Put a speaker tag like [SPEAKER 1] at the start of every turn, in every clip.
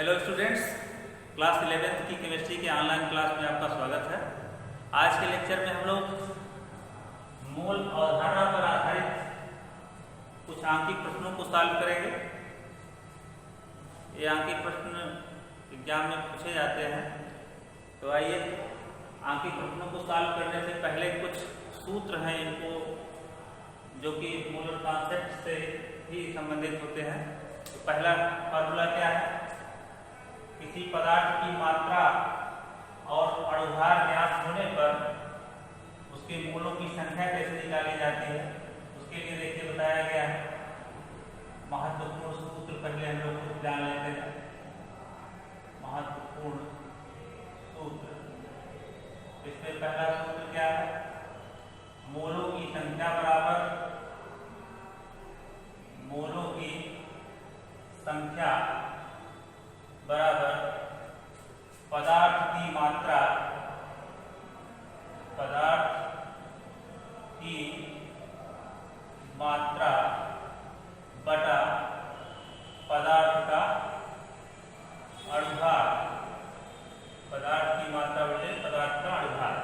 [SPEAKER 1] Hello students, class 11th की chemistry के online class में आपका स्वागत है। आज के लेक्चर में हम लोग मोल अवधारणा पर आधारित कुछ आंकिक प्रश्नों को सॉल्व करेंगे। ये आंकिक प्रश्न एग्जाम में पूछे जाते हैं, तो आइए आंकिक प्रश्नों को सॉल्व करने से पहले कुछ सूत्र हैं इनको जो कि मोलर कॉन्सेप्ट से ही संबंधित होते हैं। तो पहला फार्मूला क्या है? किसी पदार्थ की मात्रा और अणुभार ज्ञात होने पर उसके मोलों की संख्या कैसे निकाली जाती है, उसके लिए देखिए बताया गया है। महत्वपूर्ण सूत्र पहले हम लोग कुछ जान लेते हैं। महत्वपूर्ण सूत्र, इसमें पहला सूत्र क्या है? मोलों की संख्या बराबर मोलों की संख्या बराबर पदार्थ की मात्रा बटा पदार्थ का अणुभार। पदार्थ की मात्रा बटे पदार्थ का अणुभार।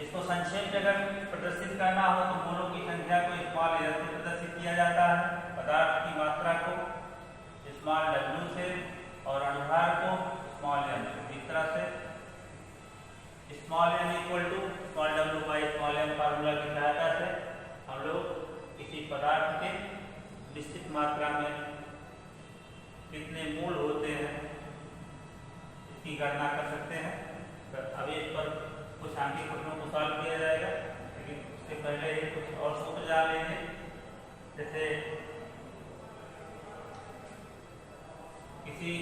[SPEAKER 1] इसको संक्षेप में अगर प्रदर्शित करना हो तो मोलों की संख्या को स्मॉल एल से प्रदर्शित किया जाता है, पदार्थ की मात्रा को स्मॉल डब्ल्यू से और अणुभार को स्मॉल एम से। इस तरह से small m equal to small डब्ल्यू बाई स्मॉल एम फार्मूला की सहायता से हम लोग किसी पदार्थ के निश्चित मात्रा में कितने मोल होते हैं इसकी गणना कर सकते हैं। तो अभी इस पर कुछ आंकिक प्रश्नों को सॉल्व किया जाएगा, लेकिन उससे पहले ही कुछ और सूत्र जान लेंगे। जैसे किसी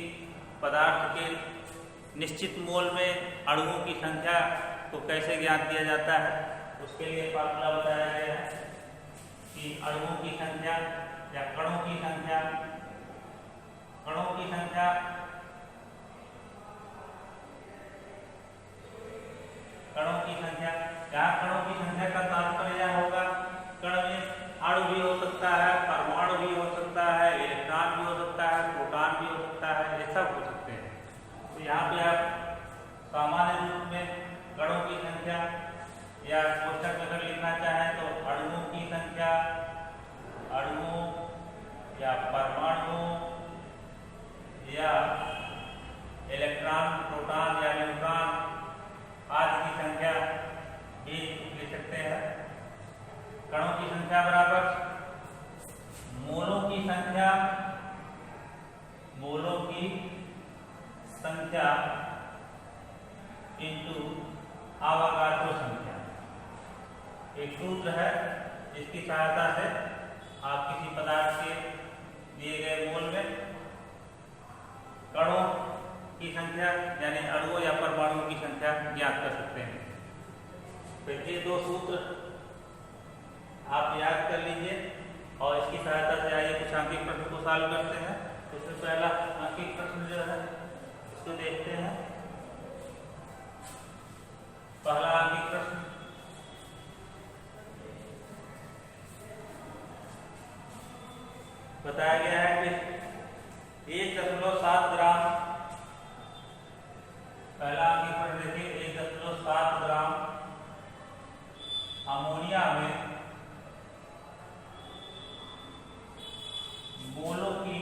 [SPEAKER 1] पदार्थ के निश्चित मोल में अणुओं की संख्या को कैसे ज्ञात किया जाता है, उसके लिए फार्मूला बताया गया है कि अणुओं की संख्या या कणों की संख्या यहाँ कणों की संख्या का तात्पर्य यह होगा, कण में अणु भी हो सकता है, परमाणु भी हो सकता है, इलेक्ट्रॉन भी हो सकता है, प्रोटॉन भी हो सकता है, ये सब हो सकते हैं। तो यहाँ पे आप सामान्य रूप में कणों की संख्या या कोष्ठक में अगर लिखना चाहें तो अणुओं की संख्या, अणुओं या परमाणुओं या इलेक्ट्रॉन, प्रोटॉन या न्यूट्रॉन आदि की संख्या भी लिख सकते हैं। कणों की संख्या बराबर मोलों की संख्या इंटू आवागाड्रो संख्या। एक सूत्र है जिसकी सहायता से आप किसी पदार्थ के दिए गए मोल में कणों की संख्या यानी अणुओं या परमाणुओं की संख्या ज्ञात कर सकते हैं। तो ये दो सूत्र आप याद कर लीजिए और इसकी सहायता से आइए कुछ आंकिक प्रश्न को सॉल्व करते हैं। तो इसमें पहला आंकिक प्रश्न जो है इसको देखते हैं। पहला आंकिक प्रश्न, बताया गया है कि 1.7 ग्राम, पहला आंकिक प्रश्न देखिए, 1.7 ग्राम अमोनिया में मोलों की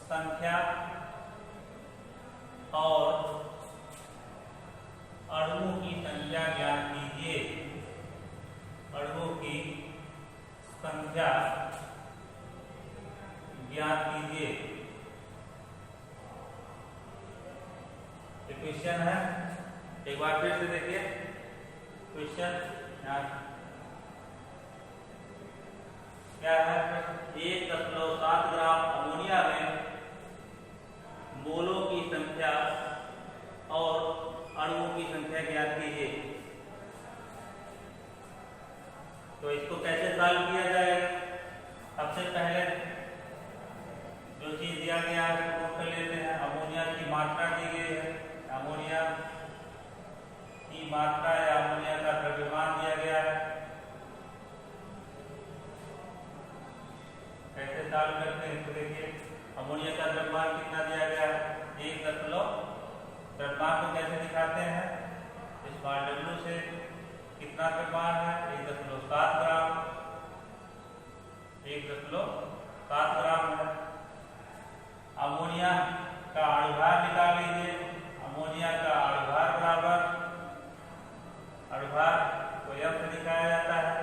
[SPEAKER 1] संख्या और अणुओं की संख्या ज्ञात कीजिए। अणुओं की संख्या ज्ञात कीजिए। ये क्वेश्चन है, एक बार फिर से देखिए क्वेश्चन क्या है। 1.7 ग्राम अमोनिया में मोलों की संख्या और अणुओं की संख्या ज्ञात कीजिए। तो इसको कैसे सॉल्व किया जाएगा? सबसे पहले जो चीज दिया गया है उसको नोट कर लेते हैं। अमोनिया की मात्रा दी गई है, अमोनिया की मात्रा या अमोनिया का द्रव्यमान दिया गया है। सॉल्व करते हैं तो देखिए अमोनिया का द्रव्यमान कितना दिया गया है 1 द्रव्यमान को कैसे दिखाते हैं स्मॉल w से कितना द्रव्यमान है 1.7 ग्राम 1.7 ग्राम है। अमोनिया का अणुभार निकाल लीजिए अमोनिया का अणुभार बराबर अणुभार को m से दिखाया जाता है।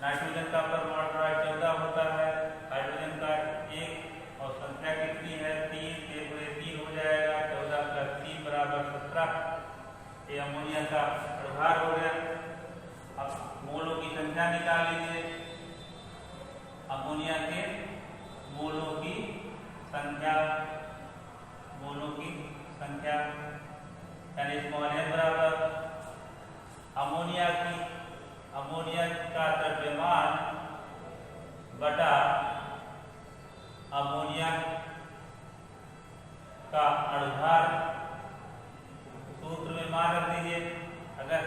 [SPEAKER 1] नाइट्रोजन का परमाणु 14 होता है हाइड्रोजन का 1 और संख्या कितनी है 3 हो जाएगा 14 + 3 = 17 ये अमोनिया का अणुभार हो गया। अब मोलों की संख्या निकाल लीजिए अमोनिया के मोलों की संख्या यानी स्मॉल m बराबर अमोनिया का द्रव्यमान बटा अमोनिया का अणुभार सूत्र में मान रख दीजिए। अगर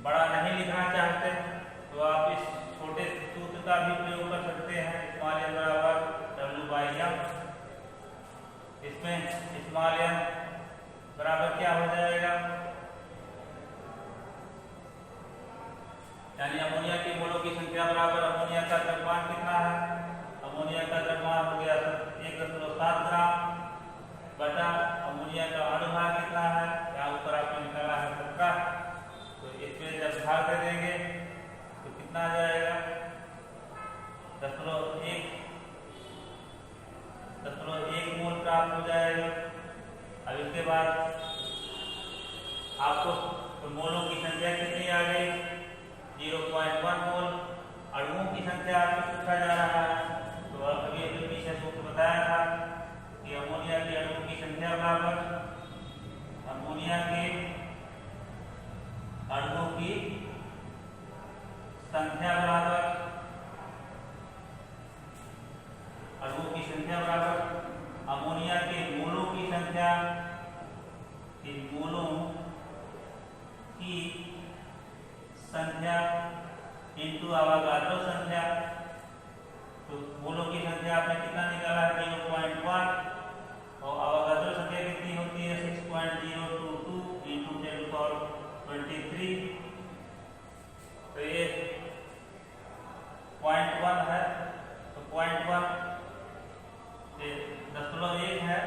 [SPEAKER 1] बड़ा नहीं लिखना चाहते तो आप इस छोटे सूत्र का भी प्रयोग कर सकते हैं स्मॉल m बराबर W/m। इसमें स्मॉल m बराबर क्या हो जाएगा यानी अमोनिया की मोलों की संख्या बराबर अमोनिया का द्रव्यमान कितना है अमोनिया का द्रव्यमान हो गया 1.7 ग्राम बटा अमोनिया का अणुभार कितना है यहाँ ऊपर आपने निकाला है 17 तो इसमें जब भाग कर देंगे तो कितना आ जाएगा 0.1 मोल प्राप्त हो जाएगा। अब इसके बाद आपको तो मोलों की संख्या कितनी आ गई 0.1 मोल। अणुओं की संख्या आपको पूछा जा रहा है तो अभी जो पीछे सूत्र बताया था कि अमोनिया के अणुओं की संख्या बराबर अमोनिया के अणुओं की संख्या बराबर अमोनिया के मोलों की संख्या इंटू अवोगाड्रो संख्या। तो मोलों की संख्या आपने कितना निकाला है 0.1 और अवोगाड्रो संख्या कितनी होती है 6.022 इंटू 10⁻23 तो ये 0.1 है तो 0.1 से 0.1 है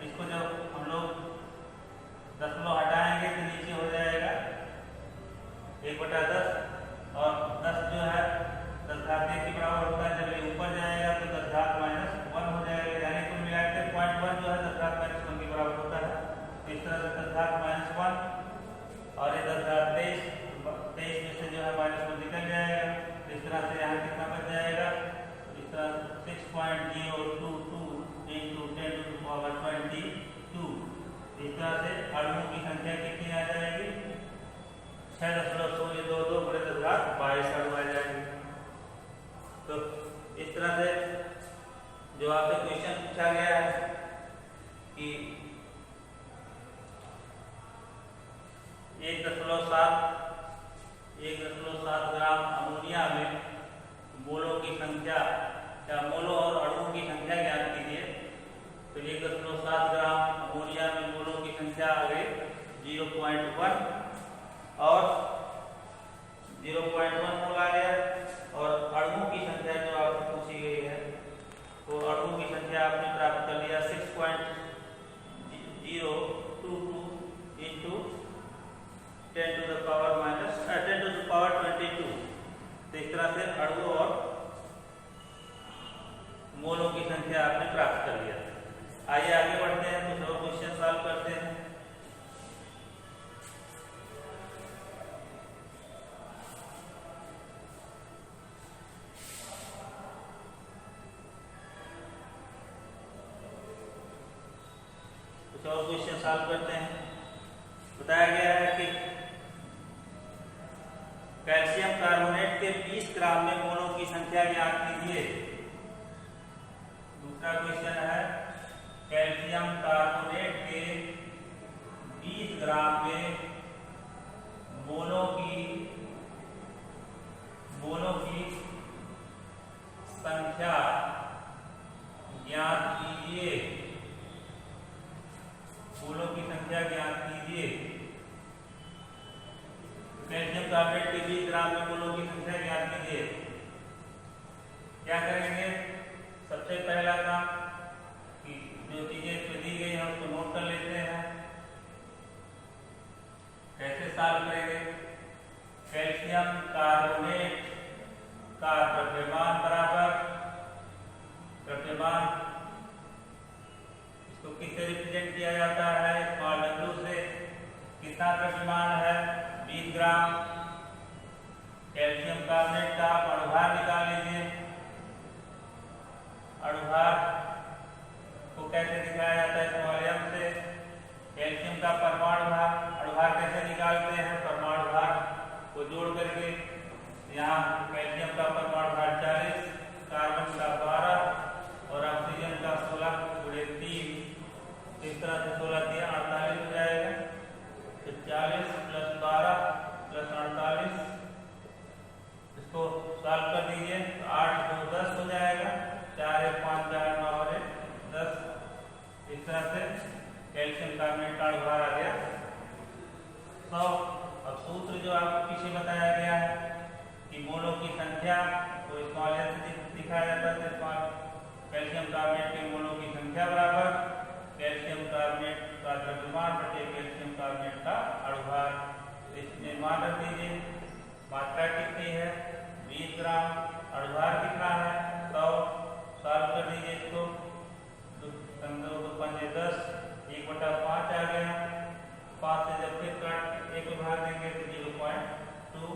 [SPEAKER 1] इसको जब हम लोग 10 हटाएंगे तो नीचे हो जाएगा 1/10 और 10 जो है 10 घात 1 के बराबर होता है। जब ये ऊपर जाएगा तो 10 घात -1 हो जाएगा यानी कुल मिला के 0.1 जो है 10 घात -1 के बराबर होता है। तो इस तरह से 10 घात -1 और ये 10 घात 23 में से जो है -1 निकल जाएगा। तो इस तरह से यहाँ कितना बच जाएगा इस तरह 6.022 इंटू 10⁻22 इस तरह से अणुओं की संख्या कितनी आ जाएगी 6.022 × 10⁻22 अणु आ जाएंगे। तो इस तरह से जो आपसे क्वेश्चन पूछा गया है कि 1.7 ग्राम अमोनिया में मोलों की संख्या या मोलों और अणुओं की संख्या ज्ञात कीजिए। तो 1.7 ग्राम अमोनिया में मोलों की संख्या आ गई 0.1 और 0.1 मोल आ गया और अणुओं की संख्या जो आपको पूछी गई है तो अणुओं की संख्या आपने प्राप्त कर लिया 6.022 इंटू 10⁻22। तो इस तरह से अणुओं और मोलों की संख्या आपने प्राप्त कर लिया। आइए आगे बढ़ते हैं कुछ और क्वेश्चन सॉल्व करते हैं। कुछ और क्वेश्चन सॉल्व करते हैं। बताया गया है कि कैल्शियम कार्बोनेट के 20 ग्राम में मोलों की संख्या ज्ञात कीजिए। दूसरा क्वेश्चन है कैल्शियम कार्बोनेट के 20 ग्राम में मोलों की संख्या कैल्शियम कार्बोनेट के 20 ग्राम में मोलों की संख्या ज्ञात कीजिए। क्या करेंगे? सबसे पहला काम कि जो चीजें इसमें दी गई हैं उसको नोट कर लेते हैं। कैसे सॉल्व करेंगे? कैल्शियम कार्बोनेट का द्रव्यमान बराबर द्रव्यमान, इसको किससे रिप्रेजेंट किया जाता है? स्मॉल w से। कितना द्रव्यमान है? 20 ग्राम। कैल्शियम कार्बोनेट का अणुभार निकाल लीजिए। अणुभार को कैसे दिखाया जाता है? स्मॉल m से। कैल्शियम का परमाणु भार, अणुभार कैसे निकालते हैं? परमाणु भार को जोड़ करके। यहाँ कैल्शियम का परमाणु भार 40, कार्बन का 12 और ऑक्सीजन का 16 गुणे 3, इस तरह से 16 दिया 48 हो जाएगा। तो 40 प्लस 12 प्लस 48, इसको सॉल्व कर दीजिए। 8 2 10 हो जाएगा। 4 1 5 4 9 और 1 10। इस तरह से कैल्शियम कार्बोनेट का अणुभार आ गया 100। अब सूत्र जो आपको पीछे बताया गया है कि मोलों की संख्या को स्मॉल m से दिखाया जाता है। कैल्शियम कार्बोनेट के मोलों की संख्या बराबर कैल्शियम कार्बोनेट का द्रव्यमान बटे कैल्शियम कार्बोनेट का अणुभार। इसमें मान रख दीजिए। मात्रा कितनी है? 20 ग्राम। अणुभार कितना है? 100। सॉल्व कर दीजिए इसको। 2 2 5 10, 1/5 आ गया। 5 से जब फिर काट 1 में भाग देंगे तो 0.2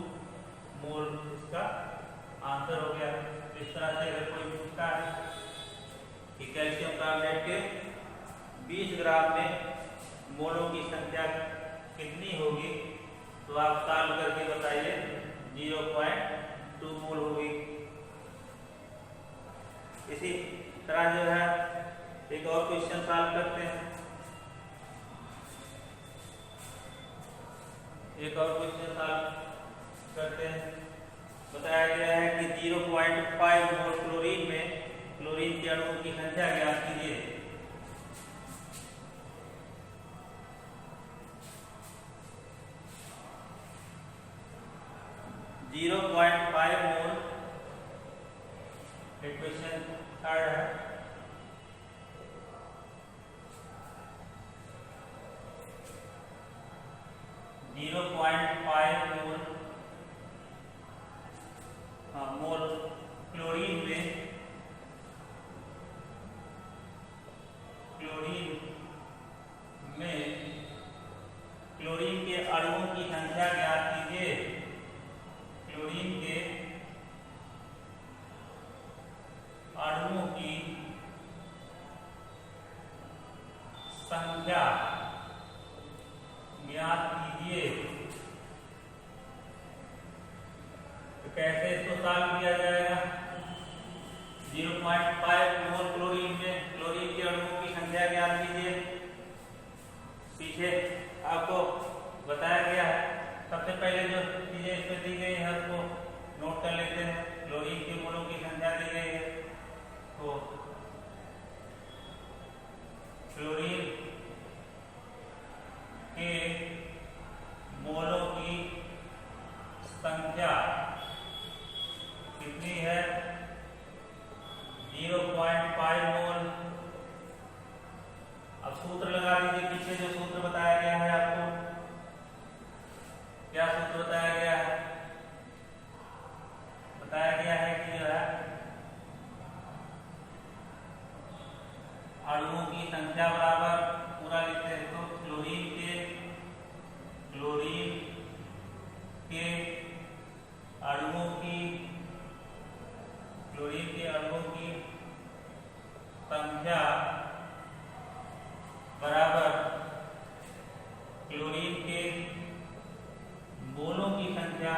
[SPEAKER 1] मोल इसका आंसर हो गया। इस तरह से अगर कोई पूछता है कि कैल्शियम कार्बोनेट के 20 ग्राम में मोलों की संख्या कितनी होगी, तो आप सॉल्व करके बताइए। 0.2 मोल होगी। इसी तरह जो है एक और क्वेश्चन सॉल्व करते हैं। एक और क्वेश्चन सॉल्व करते हैं। बताया गया है कि 0.5 मोल क्लोरीन में क्लोरीन के अणुओं की संख्या ज्ञात कीजिए। क्वेश्चन थर्ड है। 0.5 मोल क्लोरीन में क्लोरीन के अणुओं की संख्या ज्ञात कीजिए। क्लोरीन के अणुओं की संख्या ज्ञात कीजिए। तो कैसे इसको सॉल्व किया जाएगा? 0.5 मोल क्लोरीन में क्लोरीन के अणुओं की संख्या ज्ञात कीजिए। पीछे आपको बताया गया है। सबसे पहले जो चीजें इसमें दी गई है उसको नोट कर लेते हैं। क्लोरीन के मोलों की संख्या दी गई है, तो क्लोरीन के मोलों की संख्या कितनी है? 0.5 मोल। अब सूत्र लगा दीजिए। पीछे जो सूत्र बताया गया है आपको, क्या सूत्र बताया गया है? बताया गया है कि जो है अणुओं की संख्या बराबर, पूरा लिखते हैं तो क्लोरीन के अणुओं की संख्या बराबर क्लोरीन के मोलों की संख्या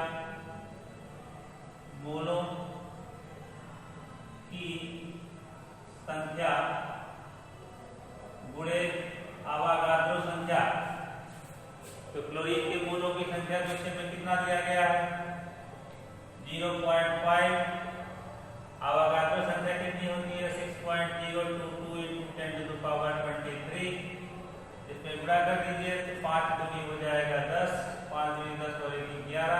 [SPEAKER 1] गुणे आवागाद्रो संख्या। तो क्लोरीन के मोलों की संख्या क्वेश्चन में कितना दिया गया है? 0.5। आवागाद्रो संख्या कितनी होती है? 6.022 × 10⁻23। इसमें गुणा कर दीजिए तो 5 दूनी हो जाएगा 10, 5 दूनी 10 और 1 11।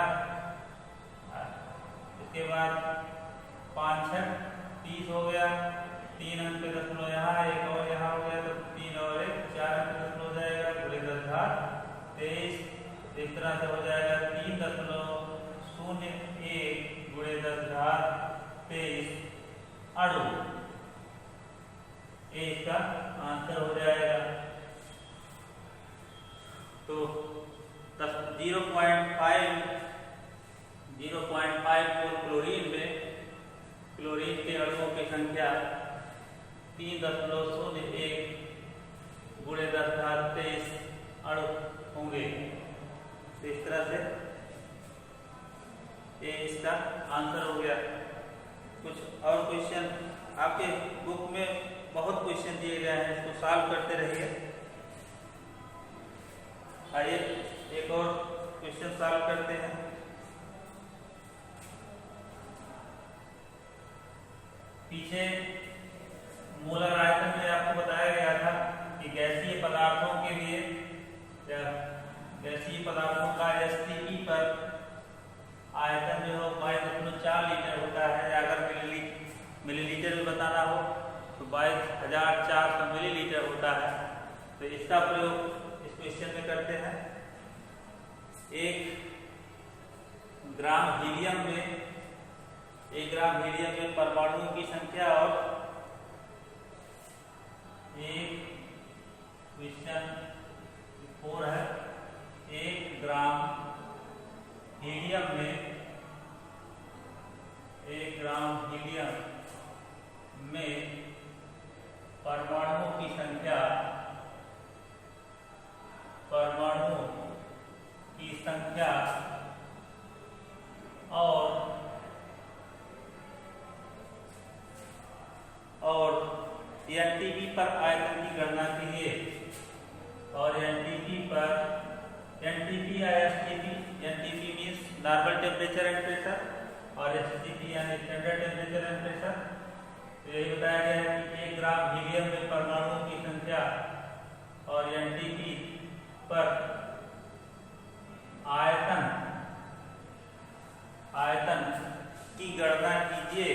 [SPEAKER 1] इसके बाद 5 6 30 हो गया, 3 अंक पे दशमलव यहाँ, एक और यहाँ हो गया, तो 3 और 1 4 अंक पे दशमलव हो जाएगा, गुणे 10 घात 23। इस तरह से हो जाएगा 3.01 गुणे 10 घात 23 अणु। ये इसका आंसर हो जाएगा। तो 0.54 क्लोरीन में क्लोरीन के अणुओं की संख्या 3.01 गुणे 10 घात 23 अणु होंगे। तो इस तरह से ये इसका आंसर हो गया। कुछ और क्वेश्चन आपके बुक में बहुत क्वेश्चन दिए गए हैं, इसको सॉल्व करते रहिए। आइए एक और क्वेश्चन सॉल्व करते हैं। पीछे मोलर आयतन में आपको बताया गया था कि गैसीय पदार्थों के लिए या गैसीय पदार्थों का एसटीपी पर आयतन जो है 22.4 लीटर होता है। अगर मिलीलीटर में बताना हो तो 22,400 मिलीलीटर होता है। तो इसका प्रयोग इस क्वेश्चन में करते हैं। 1 ग्राम हीलियम में परमाणुओं की संख्या और एक क्वेश्चन 4 है। 1 ग्राम हीलियम में परमाणुओं की संख्या और एनटीपी पर आयतन की गणना कीजिए। और एनटीपी या NTP means normal temperature and pressure और एसटीपी यानी स्टैंडर्ड टेम्परेचर एंड प्रेशर। तो यही बताया गया है कि 1 ग्राम हीलियम में परमाणुओं की संख्या और एनटीपी पर आयतन की गणना कीजिए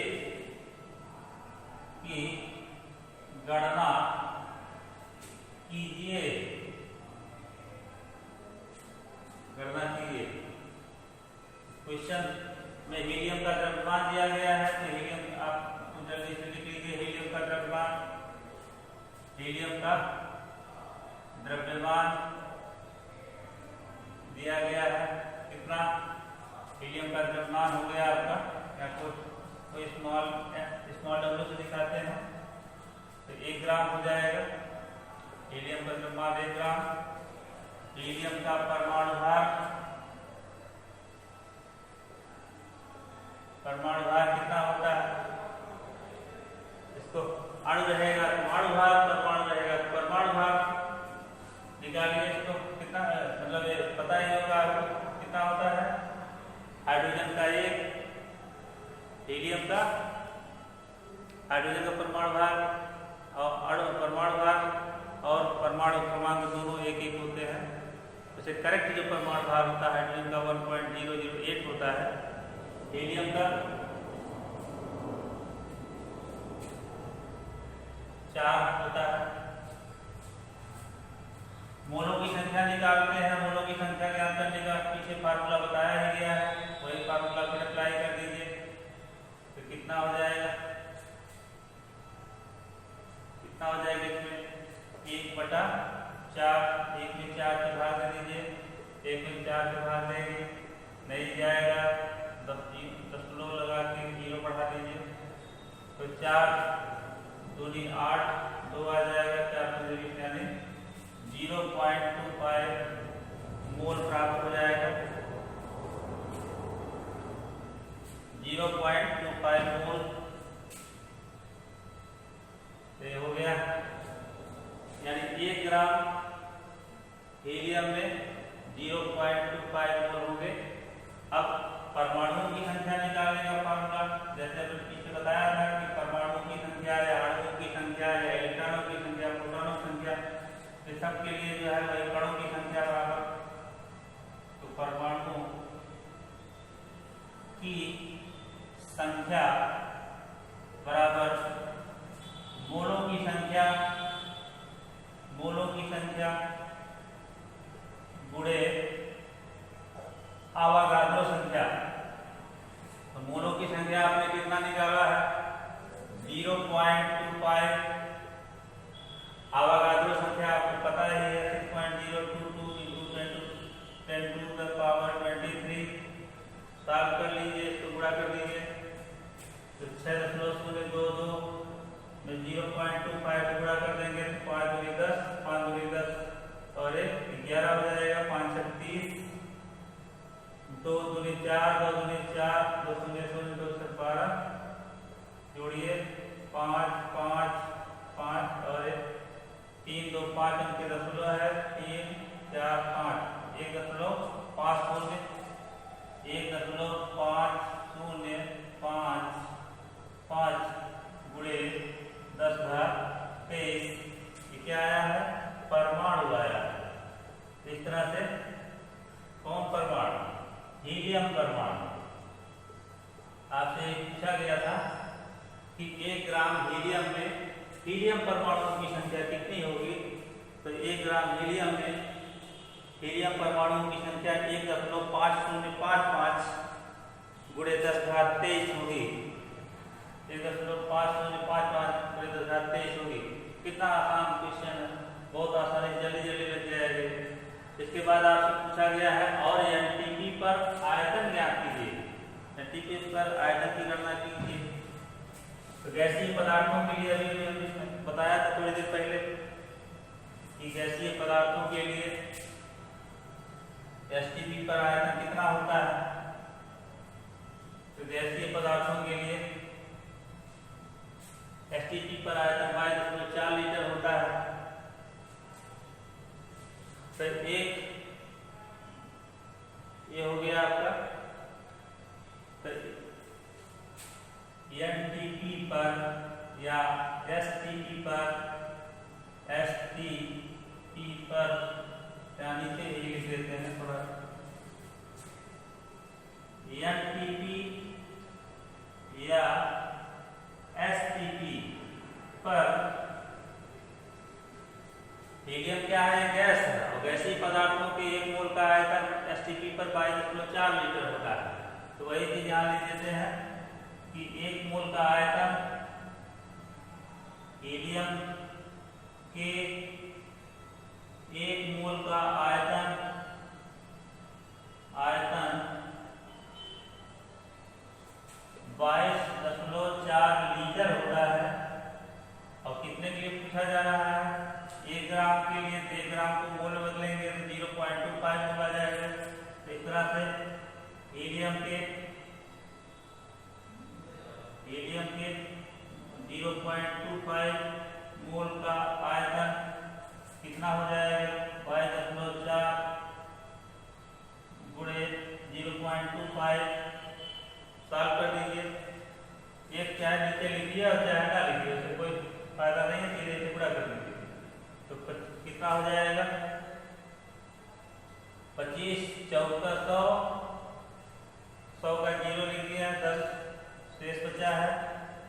[SPEAKER 1] क्वेश्चन में हीलियम का द्रव्यमान दिया गया है। तो हीलियम आप जल्दी से लिख लीजिए। हीलियम का द्रव्यमान दिया गया है कितना? हीलियम का द्रव्यमान हो गया आपका, या कोई स्मॉल डब्ल्यू से दिखाते हैं तो 1 ग्राम हो जाएगा। हीलियम का द्रव्यमान 1 ग्राम। हीलियम का परमाणु भार कितना होता है? इसको अणु रहेगा तो अणु भार, परमाणु रहेगा तो परमाणु भार निकालिए। इसको कितना मतलब ये पता ही होगा आपको कितना होता है। हाइड्रोजन का 1, हीलियम का परमाणु भार और परमाणु भार और परमाणु क्रमांक दोनों 1 होते हैं। वैसे करेक्ट जो परमाणु भार होता है हाइड्रोजन का 1.008 होता है। हीलियम का 4 होता है। मोलों की संख्या निकालते हैं। मोलों की संख्या ज्ञात करने का पीछे फार्मूला बताया ही गया है, वही फार्मूला फिर अप्लाई कर दीजिए। तो कितना हो जाएगा इसमें 1/4, 1 में 4 से भाग दे दीजिए। 1 में 4 से भाग देंगे नहीं जाएगा, 10 लगा के 0 बढ़ा दीजिए। तो 4 दूनी 8, 2 आ जाएगा, 4 यानी 0.25 मोल प्राप्त हो जाएगा। 0.25 मोल ये हो गया। यानी 1 ग्राम हीलियम में 0.25 मोल होंगे। अब परमाणुओं की संख्या निकालने का फार्मूला जैसे मैंने पीछे बताया था कि परमाणुओं की संख्या या अणुओं की संख्या या इलेक्ट्रॉनों की संख्या, प्रोटॉनों की संख्या, ये सब के लिए जो है वही कणों की संख्या बराबर। तो परमाणुओं की संख्या बराबर मोलों की संख्या गुणे आवागाद्रो संख्या। तो मोलों की संख्या आपने कितना निकाला है 0.25, आवागाद्रो संख्या आपको पता ही है 6.022 × 10⁻23। सॉल्व कर लीजिए, इसको गुणा कर लीजिए तो 6.022 में 0.25 गुणा कर देंगे तो 5 दूनी 10, 5 दूनी 10 और 11 हो जाएगा, 5 6 30, 2 दूनी 4, 2 दूनी 4, 2 शून्य 0, 2 से 12, जोड़िए 5 5 5 और 3 2 5 अंक दशमलव है 3 4 5 1.5 शून्य 1.505 गुणे 10⁻23 ये क्या आया है परमाणु आया। इस तरह से कौन परमाणु हीलियम परमाणु। आपसे पूछा गया था कि 1 ग्राम हीलियम में हीलियम परमाणुओं की संख्या कितनी होगी, तो 1 ग्राम हीलियम में हीलियम परमाणुओं की संख्या 1.5055 गुणे 10⁻23 होगी। 1.5055 गुणे 10⁻23 होगी। कितना आसान क्वेश्चन है, बहुत आसानी जल्दी जल्दी लग जाएगा। इसके बाद आपसे पूछा गया है और एनटीपी पर आयतन ज्ञात कीजिए। एनटीपी पर आयतन की गणना कीजिए। तो गैसीय पदार्थों के लिए अभी हमने बताया था थोड़ी देर पहले कि गैसीय पदार्थों के लिए एसटीपी पर आयतन कितना होता है। तो गैसीय पदार्थों के लिए एसटीपी पर आयतन 22.4 लीटर होता है। तो एक ये हो गया आपका। तो एनटीपी पर या एसटीपी पर यानी कि ये लिख देते हैं थोड़ा एनटीपी या एसटीपी पर हीलियम क्या है गैस है और गैसीय पदार्थों के 1 मोल का आयतन एसटीपी पर 22.4 लीटर होता है। तो वही चीज यहाँ लिख देते हैं कि 1 मोल का आयतन हीलियम के 1 मोल का आयतन 22.4 लीटर होता है। और कितने के लिए पूछा जा रहा है 1 ग्राम के लिए। 1 ग्राम को मोल में बदलेंगे तो 0.25 मोल आ जाएगा। तो इस तरह से हीलियम के 0.25 मोल का आयतन कितना हो जाएगा 22.4 गुणे 0.25। सॉल्व कर दीजिए। एक चाहे नीचे लिखिए और चाहे ना लिखिए, उससे कोई फायदा नहीं है, सीधे से पूरा कर दीजिए। तो कितना हो जाएगा 25 1400 100 का 0 लिख दिया, 10 शेष बचा है।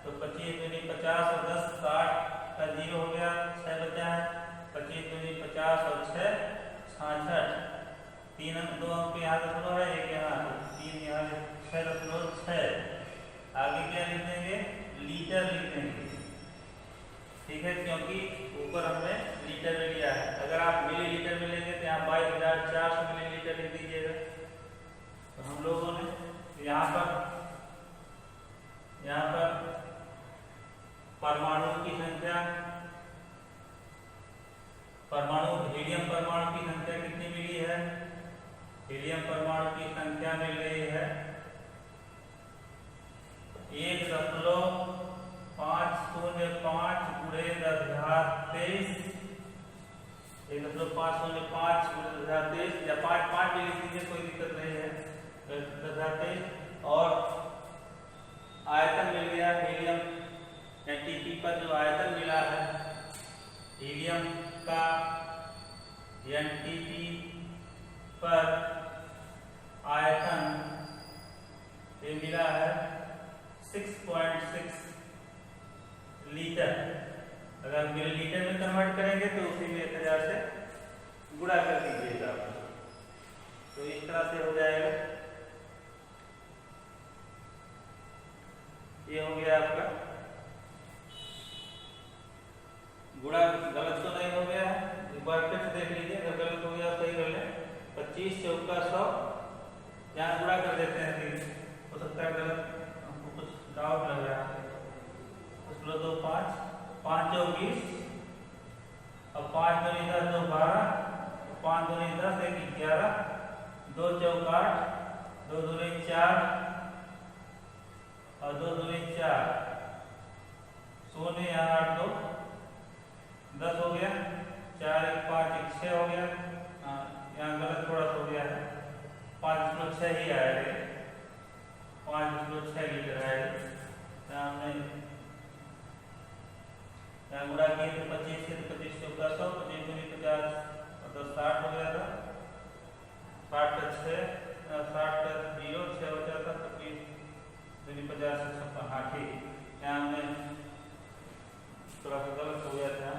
[SPEAKER 1] तो 25 दूनी 50 और 10 60 का 0 हो गया, 6 बचा है। 25 दूनी 50 और 6 66। 3 अंक 2 अंक यहाँ दशमलव है, 1 यहाँ 3 यहाँ 6.6। आगे क्या लिख देंगे लीटर लिख देंगे। ठीक है, क्योंकि ऊपर हमने लीटर में लिया है। अगर आप मिलीलीटर में लेंगे तो यहाँ 22,400 मिलीलीटर लिख दीजिएगा। तो हम लोगों ने यहाँ पर परमाणु की संख्या हीलियम परमाणु की संख्या कितनी मिली है। हीलियम परमाणु की संख्या मिल रही है 1.505 गुणे 10⁻23। 1.505 गुणे 10⁻23 या 5 भी लिख दीजिए, कोई दिक्कत नहीं है। 10⁻23 और आयतन मिल गया हीलियम एनटीपी पर जो आयतन मिला है हीलियम का एनटीपी पर आयतन ये मिला है इधर हो जाएगा। ये हो गया आपका गुणा, गलत तो नहीं हो गया है, एक बार फिर से देख लीजिए, अगर गलत हो गया सही कर लें। 25 चौका 100, यहाँ गुणा कर देते हैं, हो सकता है गलत हमको कुछ डाउट लग रहा है। 2 5 5 चौक 20, अब 5 दूनी 10, 2 12, 5 दूनी 10, 1 11, 2 चौक 8, 2 दूनी 4 और 2 दूनी 4, शून्य यहाँ 8 2 10 हो गया, 4 1 5 1 6 हो गया। यहाँ गलत थोड़ा सा हो गया है, 5.6 ही आएगा, 5.6 लीटर आएगा। हमने यहाँ गुणा किए तो 25 से 25 चौका 100, 25 दूनी 50 और 10 60 हो गया था, 60 का 6, 60 का 0 6 बचा था, 25 दूनी 50 से 56। हाँ ठीक, यहाँ हमने थोड़ा सा गलत हो गया था।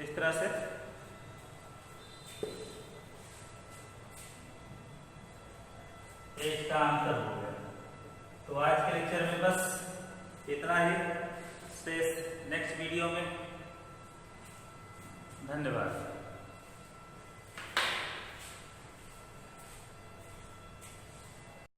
[SPEAKER 1] इस तरह से इसका आंसर हो गया। तो आज के लेक्चर में बस इतना ही, शेष नेक्स्ट वीडियो में। धन्यवाद।